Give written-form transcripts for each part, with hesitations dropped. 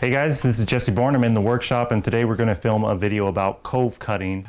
Hey guys, this is Jesse Bourne. I'm in the workshop and today we're going to film a video about cove cutting.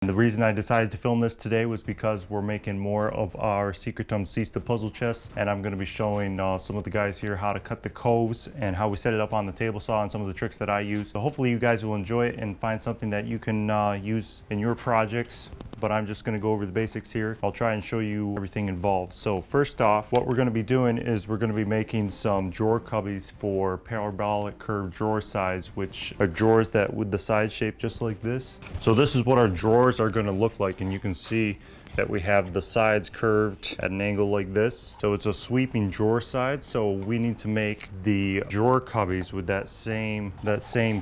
The reason I decided to film this today was because we're making more of our Secretum Cease puzzle chests, and I'm going to be showing some of the guys here how to cut the coves and how we set it up on the table saw and some of the tricks that I use. So hopefully you guys will enjoy it and find something that you can use in your projects. But I'm just going to go over the basics here. I'll try and show you everything involved. So first off, what we're going to be doing is we're going to be making some drawer cubbies for parabolic curved drawer size, which are drawers that with the side shape just like this. So this is what our drawers are going to look like, and you can see that we have the sides curved at an angle like this. So it's a sweeping drawer side. So we need to make the drawer cubbies with that same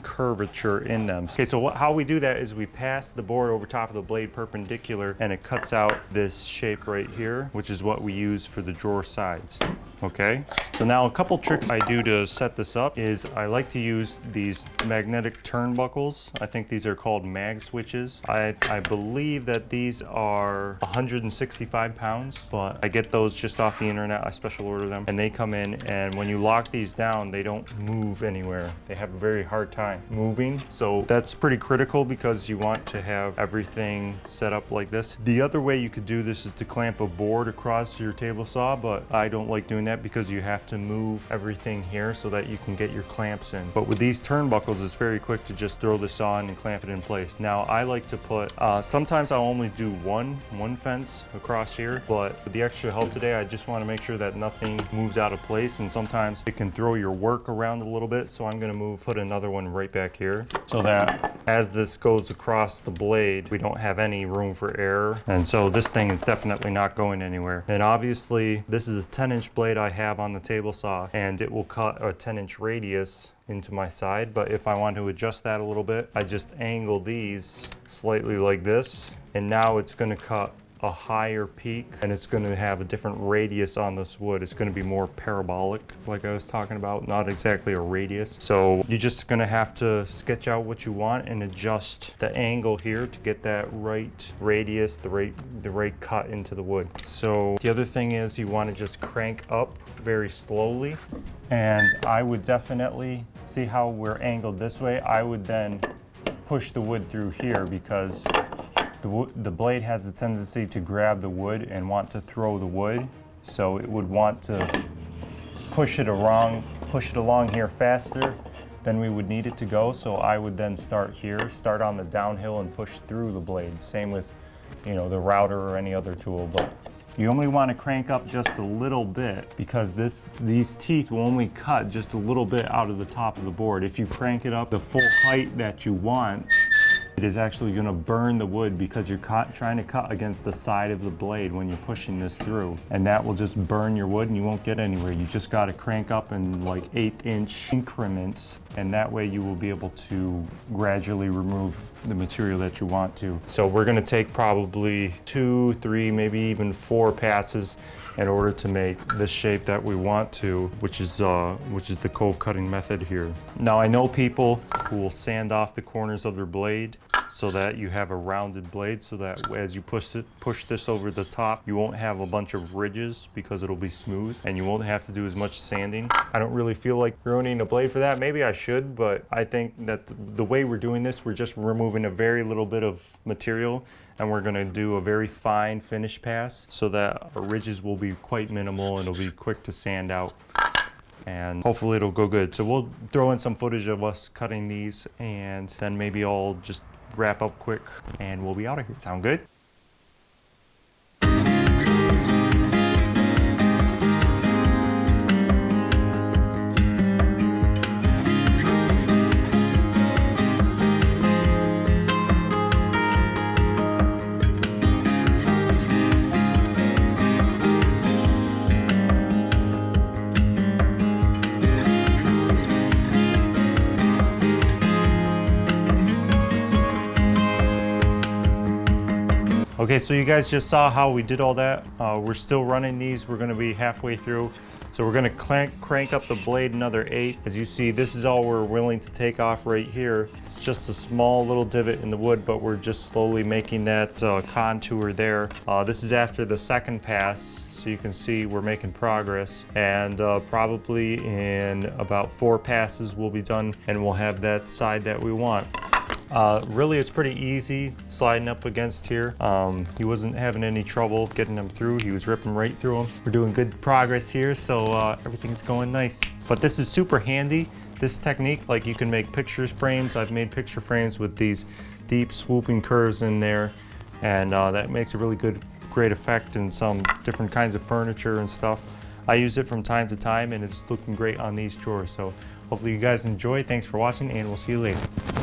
curvature in them. Okay, so how we do that is we pass the board over top of the blade perpendicular and it cuts out this shape right here, which is what we use for the drawer sides. Okay, so now a couple tricks I do to set this up is I like to use these magnetic turnbuckles. I think these are called mag switches. I believe that these are 165 pounds, but I get those just off the internet. I special order them and they come in, and when you lock these down, they don't move anywhere. They have a very hard time moving. So that's pretty critical because you want to have everything set up like this. The other way you could do this is to clamp a board across your table saw, but I don't like doing that because you have to move everything here so that you can get your clamps in. But with these turnbuckles, it's very quick to just throw this on and clamp it in place. Now I like to put, sometimes I'll only do one fence across here, but with the extra help today, I just want to make sure that nothing moves out of place, and sometimes it can throw your work around a little bit. So I'm going to put another one right back here so that as this goes across the blade, we don't have any room for error. And so this thing is definitely not going anywhere. And obviously this is a 10-inch blade I have on the table saw, and it will cut a 10-inch radius into my side. But if I want to adjust that a little bit, I just angle these slightly like this, and now it's going to cut a higher peak and it's going to have a different radius on this wood. It's going to be more parabolic, like I was talking about, not exactly a radius. So you're just going to have to sketch out what you want and adjust the angle here to get that right radius, the right cut into the wood. So the other thing is you want to just crank up very slowly, and I would definitely see how we're angled this way. I would then push the wood through here because the blade has a tendency to grab the wood and want to throw the wood. So it would want to push it along here faster than we would need it to go. So I would then start here, start on the downhill and push through the blade. Same with, the router or any other tool. But you only want to crank up just a little bit because these teeth will only cut just a little bit out of the top of the board. If you crank it up the full height that you want, it is actually going to burn the wood because you're trying to cut against the side of the blade when you're pushing this through, and that will just burn your wood and you won't get anywhere. You just got to crank up in like 8-inch increments, and that way you will be able to gradually remove the material that you want to. So we're going to take probably 2, 3, maybe even 4 passes in order to make the shape that we want to, which is the cove cutting method here. Now I know people who will sand off the corners of their blade so that you have a rounded blade, so that as you push this over the top, you won't have a bunch of ridges because it'll be smooth and you won't have to do as much sanding. I don't really feel like ruining a blade for that. Maybe I should, but I think that the way we're doing this, we're just removing a very little bit of material and we're going to do a very fine finish pass so that our ridges will be quite minimal and it'll be quick to sand out, and hopefully it'll go good. So we'll throw in some footage of us cutting these, and then maybe I'll just wrap up quick and we'll be out of here. Sound good? Okay, so you guys just saw how we did all that. We're still running these. We're gonna be halfway through. So we're gonna crank up the blade another 8. As you see, this is all we're willing to take off right here. It's just a small little divot in the wood, but we're just slowly making that contour there. This is after the second pass, so you can see we're making progress. And probably in about 4 passes we'll be done and we'll have that side that we want. Really, it's pretty easy sliding up against here. He wasn't having any trouble getting them through. He was ripping right through them. We're doing good progress here, so everything's going nice. But this is super handy. This technique, like you can make picture frames. I've made picture frames with these deep swooping curves in there, and that makes a really great effect in some different kinds of furniture and stuff. I use it from time to time, and it's looking great on these drawers. So hopefully you guys enjoy. Thanks for watching, and we'll see you later.